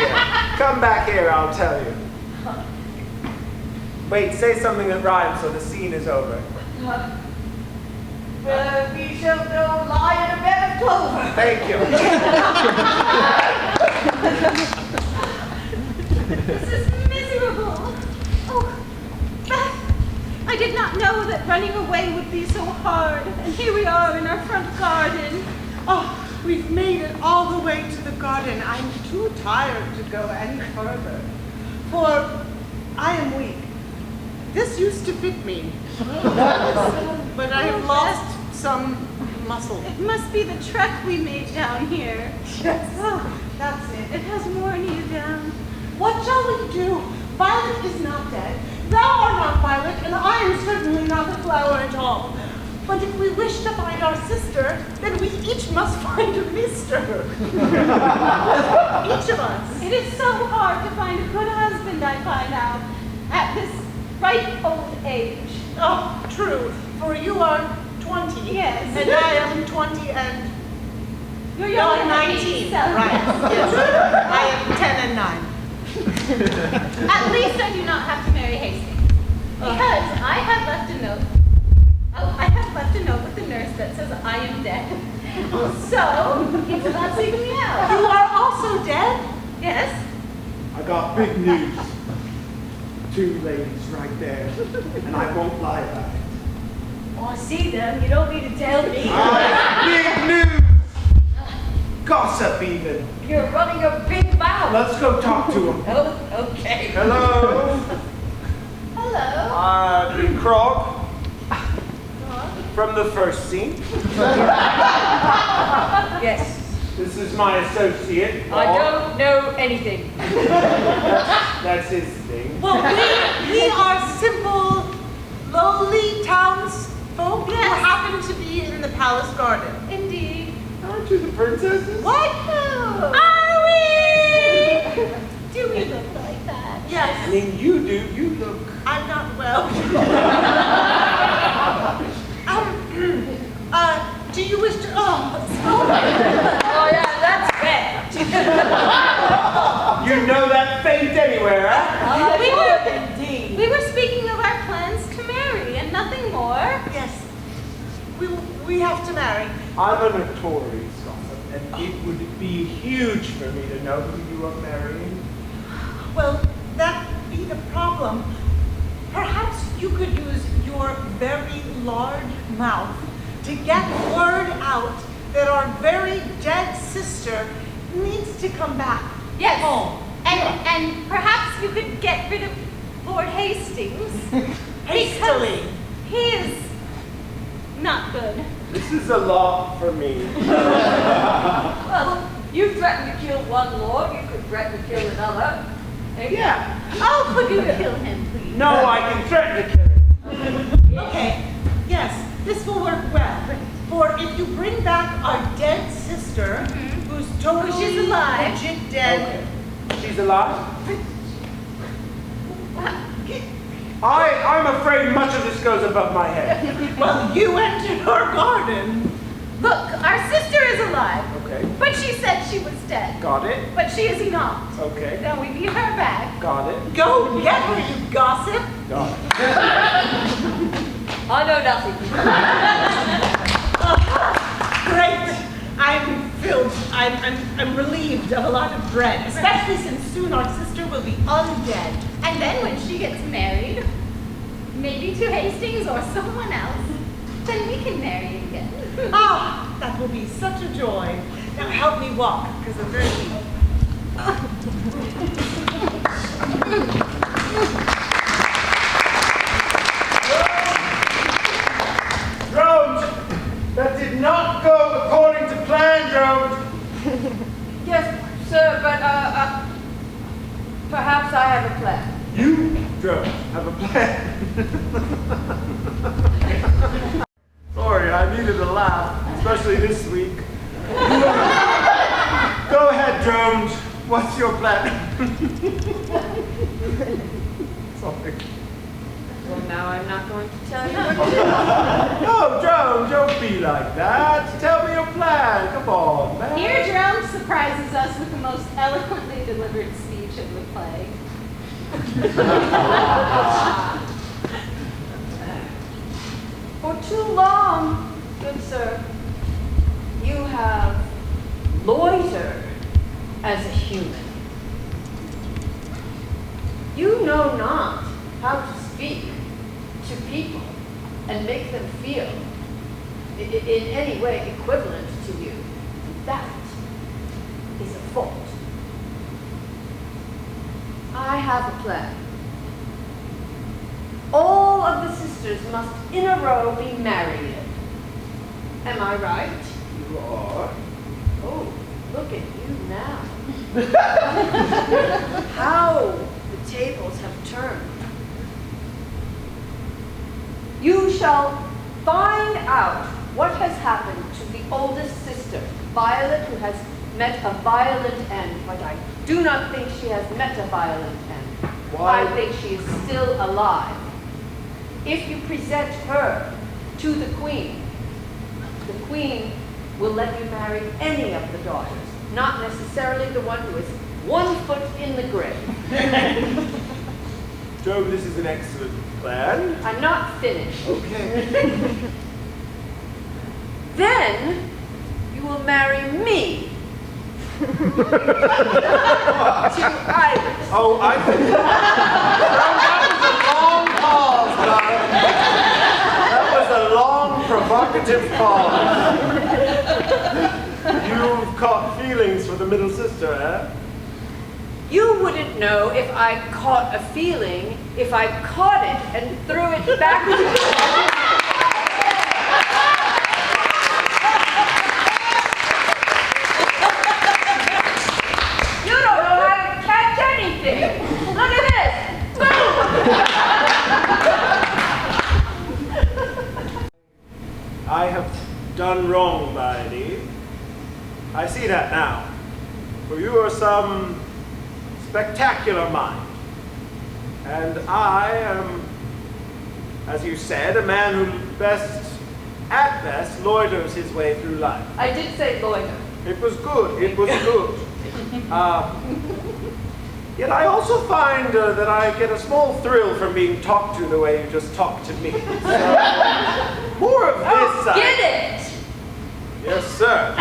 Come back here, I'll tell you. Wait, say something that rhymes so the scene is over. We shall go lie in a bed of clover. Thank you. This is miserable. Oh, Beth, I did not know that running away would be so hard. And here we are in our front garden. Oh, we've made it all the way to the garden. I'm too tired to go any further, for I am weak. This used to fit me, but I have lost some muscle. It must be the trek we made down here. Yes, that's it. It has worn you down. What shall we do? Violet is not dead. Thou art not Violet, and I am certainly not a flower at all. But if we wish to find our sister, then we each must find a mister. Each of us. It is so hard to find a good husband, I find out, at this ripe old age. Oh, true. For you are 20. Yes. And I am 20 and You're no, younger than 19. me, so Right. yes. Yes. I am 10 and 9. At least I do not have to marry Hastings. Because I have left a note. Oh, I have left a note with the nurse that says I am dead. So, he will not seek me out. You are also dead? Yes. I got big news. 2 ladies right there, and I won't lie about it. Oh, I see them. You don't need to tell me. Big news! Gossip even. You're running a big mouth. Let's go talk to them. Oh, okay. Hello? Hello. The Krog. From the first scene. Yes. This is my associate. I don't know anything. That's his thing. Well, we are simple, lowly townsfolk who happen to be in the palace garden. Indeed. Aren't you the princesses? What? Are we? Do we look like that? I Yes. mean, you do. You look. I'm not well. Do you wish to? Oh, Oh, yeah, that's bad. You know that faint anywhere, huh? We were- indeed. We were speaking of our plans to marry and nothing more. yes. We have to marry. I'm a notorious gossip, and it would be huge for me to know who you are marrying. Well, that be the problem. Perhaps you could use your very large mouth to get word out that our very dead sister needs to come back Yes. home. And perhaps you could get rid of Lord Hastings. Hastily. Because he is not good. This is a lot for me. Well, you threatened to kill one lord. You could threaten to kill another. Yeah. Oh, could you kill him, please? No, I can threaten to kill him. Okay, yes, this will work well. For if you bring back our dead sister, who's totally she's alive. legit dead, Okay. She's alive? I'm afraid much of this goes above my head. well, you entered our garden. Look, our sister is alive. Okay. But she said she was dead. Got it? But she is not. Okay. Now we need her back. Got it? Go get her, you gossip. Got it. I know nothing. Great, I'm filled too. I'm relieved of a lot of dread, especially since soon our sister will be undead. And then when she gets married, maybe to Hastings or someone else, then we can marry again. Ah, that will be such a joy. Now help me walk, because I'm very weak. Drones! That did not go according to plan, Drones! Yes, sir, but, perhaps I have a plan. You, Drones, have a plan. Sorry, I needed a laugh, especially this week. Go ahead, Drones. What's your plan? Sorry. Well, now I'm not going to tell you what to do. No, Drones, don't be like that. Tell me your plan. Come on, man. Here, Jerome surprises us with the most eloquently delivered speech of the play. For too long, good sir, you have loitered as a human. You know not how to speak to people and make them feel in any way equivalent to you. That is a fault. I have a plan. All of the sisters must in a row be married. Am I right? You are. Oh, look at you now. How the tables have turned. You shall find out what has happened to the oldest sister, Violet, who has met a violent end, but I do not think she has met a violent end. Why? I think she is still alive. If you present her to the queen will let you marry any of the daughters, not necessarily the one who is 1 foot in the grave. Joe, this is an excellent plan. I'm not finished. Okay. Then you will marry me. To Iris. Oh, I think that was a long pause, darling. That was a long, provocative pause. You've caught feelings for the middle sister, eh? You wouldn't know if I caught a feeling if I caught it and threw it back to you. You don't know how to catch anything. Look at this. Boom! I have done wrong, Bidey. I see that now. For you are some spectacular mind. And I am, as you said, a man who at best, loiters his way through life. I did say loiter. It was good. It was good. Yet I also find that I get a small thrill from being talked to the way you just talked to me. So, more of this. Get it! Yes, sir.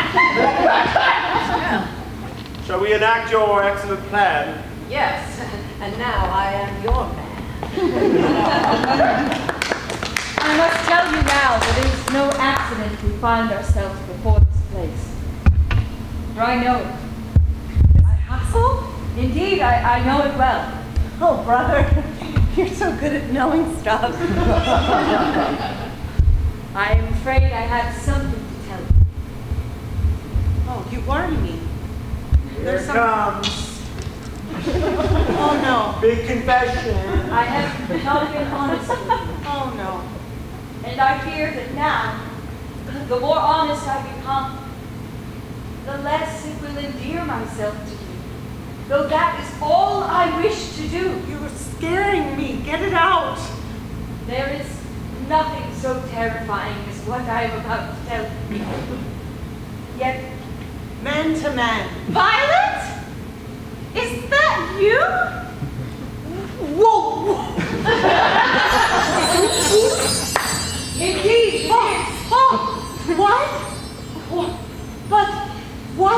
Shall we enact your excellent plan? Yes, and now I am your man. I must tell you now that it is no accident we find ourselves before this place. For I know it. This castle? Indeed, I know it well. Oh, brother, you're so good at knowing stuff. I am afraid I have something to tell you. Oh, you worry me. Here it comes. Oh, no. Big confession. I have not been honest with you. Oh, no. And I fear that now, the more honest I become, the less it will endear myself to you. Though that is all I wish to do. You're scaring me. Get it out. There is nothing so terrifying as what I am about to tell you. Yet, Man to man. Violet? Is that you? Whoa! indeed, it is. Oh, what? But what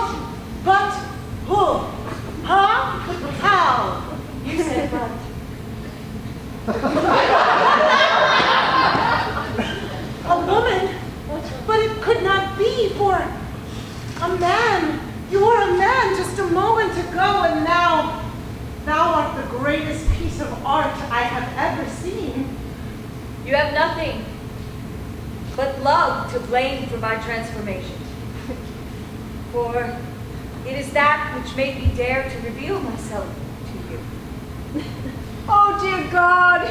greatest piece of art I have ever seen. You have nothing but love to blame for my transformation. For it is that which made me dare to reveal myself to you. Oh, dear God,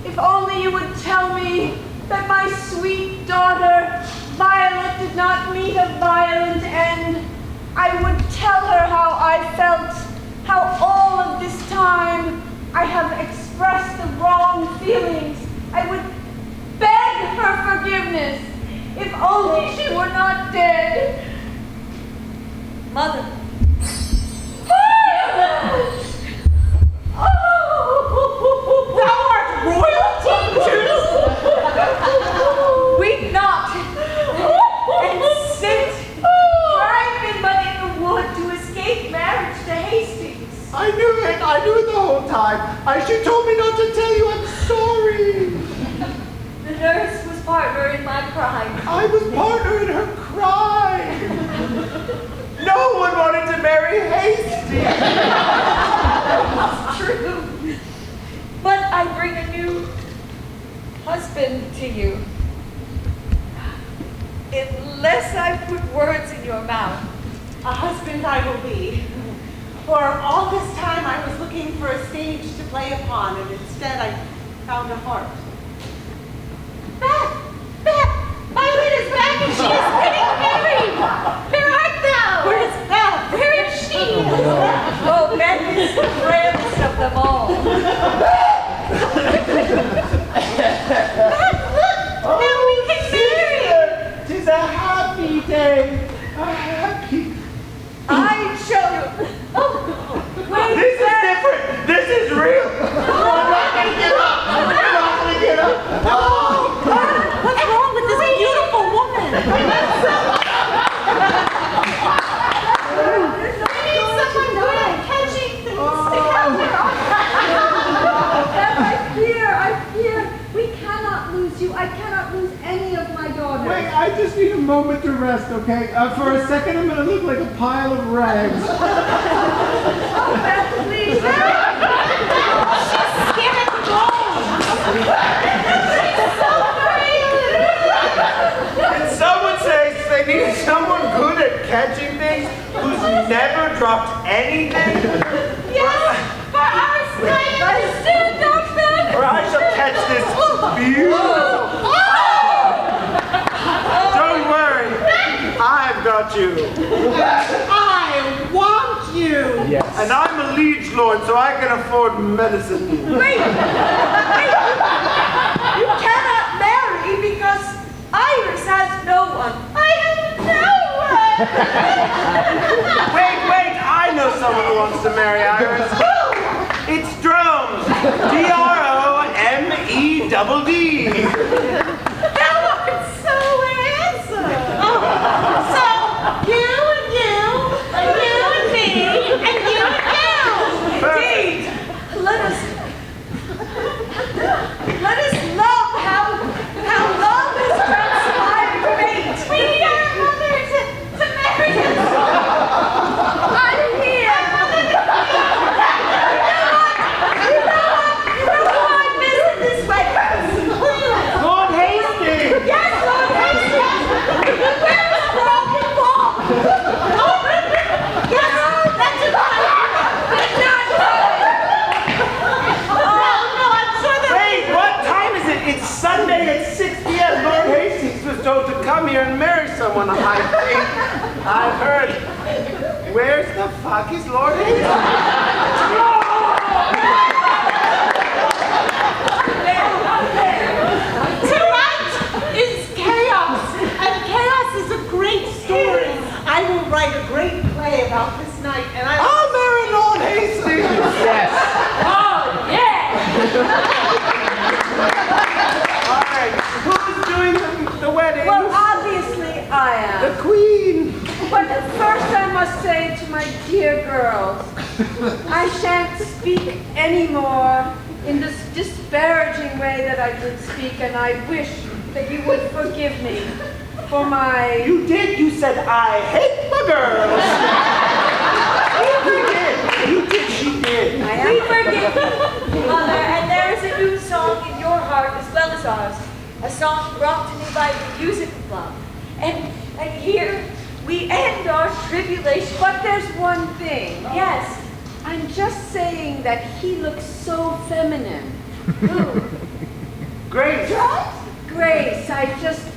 if only you would tell me that my sweet daughter, Violet, did not meet a violent end. I would tell her how I felt, how all of this time I have expressed the wrong feelings. I would beg her forgiveness, if only she were not dead. Mother, Thou art royalty too! weep not, and sit driving but in the wood to escape marriage to Hastings. I knew it the whole time. She told me not to tell you I'm sorry. The nurse was partner in my crime. I was partner in her crime. No one wanted to marry Hastings. It's true. But I bring a new husband to you. Unless I put words in your mouth. A husband I will be. For all this time I was looking for a stage to play upon, and instead I found a heart. Beth! Violet is back and she is getting married! Where art thou? Where is Beth? Where is she? Oh, Beth is the frailest of them all. Now we can marry! Tis a happy day. A happy. I show you. This is different. This is real. I'm not gonna get up. I'm not gonna get up. No. What's wrong with this beautiful woman? We need someone good at catching things together. I fear, we cannot lose you. I cannot lose any of my daughters. Wait, I just need a moment to rest, okay? For a second, I'm gonna look like a pile of rags. Oh, Beth, please. She's skin and bones. She's so brave. And someone says they need someone good at catching things who's never dropped anything. Yes, for our strength soon, Doctor. Or I shall catch this beautiful. Don't worry, I've got you. I want you! Yes. And I'm a liege lord, so I can afford medicine. Wait! You cannot marry because Iris has no one. I have no one. Wait, I know someone who wants to marry Iris. It's Drones. D-R-O-M-E-D-D. Thou art so handsome. So, you and you, and you and me, and you and you. Indeed! Let us love how love has transpired fate. We are mother to marry us. I'm here. You know who I miss in this wedding? Lord Hastings. Yes, Lord Hastings! Where is Broken Ball? Yes, that's it. It's not no, I'm sure that. Wait, what time is it? It's Sunday at 6 p.m. Lord Hastings was told to come here and marry someone, I think. I've heard. Where's the fuck is Lord Hastings? Tonight is chaos, and chaos is a great story. I will write a great play about this night, and I will. I'll marry Lord Hastings. Yes. Oh, yeah! All right. Who's doing the wedding? Well, obviously I am. The Queen. But first I must say to my dear girls, I shan't speak anymore in this disparaging way that I did speak, and I wish that you would forgive me for my... You did. You said, I hate the girls. You did. She did. We forgive you. song in your heart as well as ours. A song brought to me by the music of love. And here we end our tribulation. But there's one thing. Yes. I'm just saying that he looks so feminine. Who? Grace. Grace, I just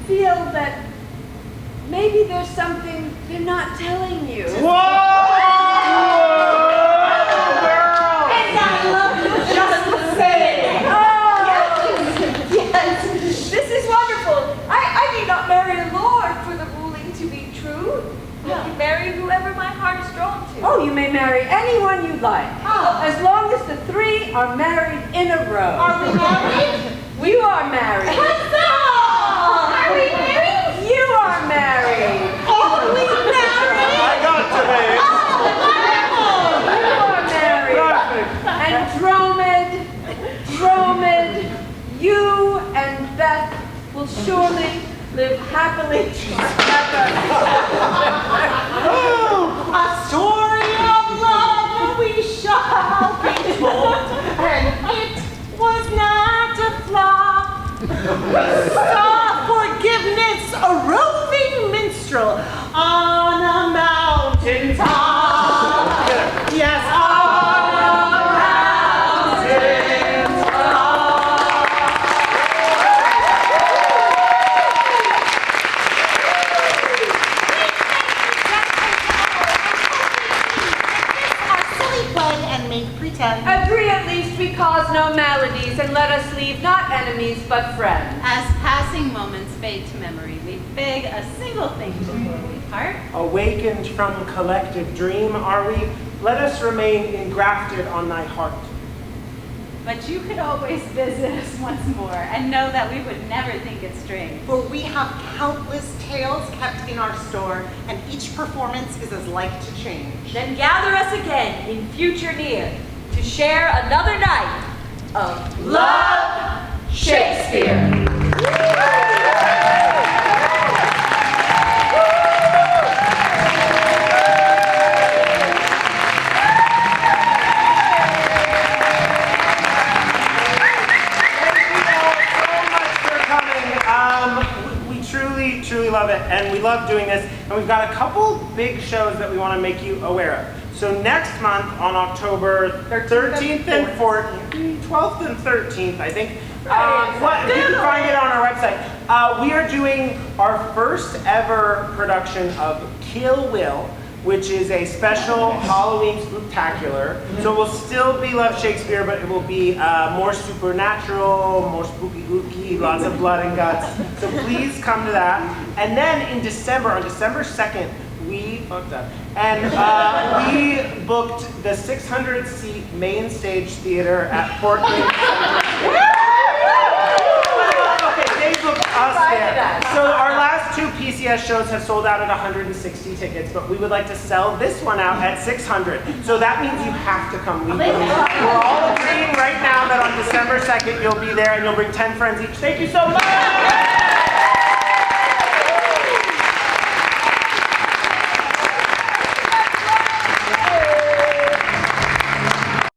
feel that maybe there's something they're not telling you. Girl! And I love you just the same. Oh, yes. This is wonderful. I need not marry a lord for the ruling to be true. I can marry whoever my heart is drawn to. Oh, you may marry anyone you like, Oh. as long as the three are married in a row. Are we married? You are married. Are we married? You are married. Are we married? I got to be. You are married. Perfect. And Dromed, you and Beth will surely live happily together. A story of love we shall be told, and it was not a flop. We saw forgiveness, a roving minstrel on a mountain top. Yes, on a mountain top. Our silly play and make pretend. Agree at least we cause no maladies, and let us leave not enemies but friends. As passing moments fade to memory, we beg a single thing before we part. Awakened from collective dream are we? Let us remain engrafted on thy heart. But you could always visit us once more and know that we would never think it strange. For we have countless tales kept in our store, and each performance is as like to change. Then gather us again in future near to share another night of Love Shakespeare. Truly love it, and we love doing this, and we've got a couple big shows that we want to make you aware of. So next month on October 13th and 14th, 12th and 13th, I think, you can find it on our website. We are doing our first ever production of Kill Will, which is a special Halloween spooktacular. So it will still be Love Shakespeare, but it will be more supernatural, more spooky ooky, lots of blood and guts. So please come to that. And then in December, on December 2nd, we fucked up. And we booked the 600-seat main stage theater at Portland. They booked us there. So our last two PCS shows have sold out at 160 tickets, but we would like to sell this one out at 600. So that means you have to come. We're all agreeing right now that on December 2nd you'll be there and you'll bring 10 friends each. Thank you so much!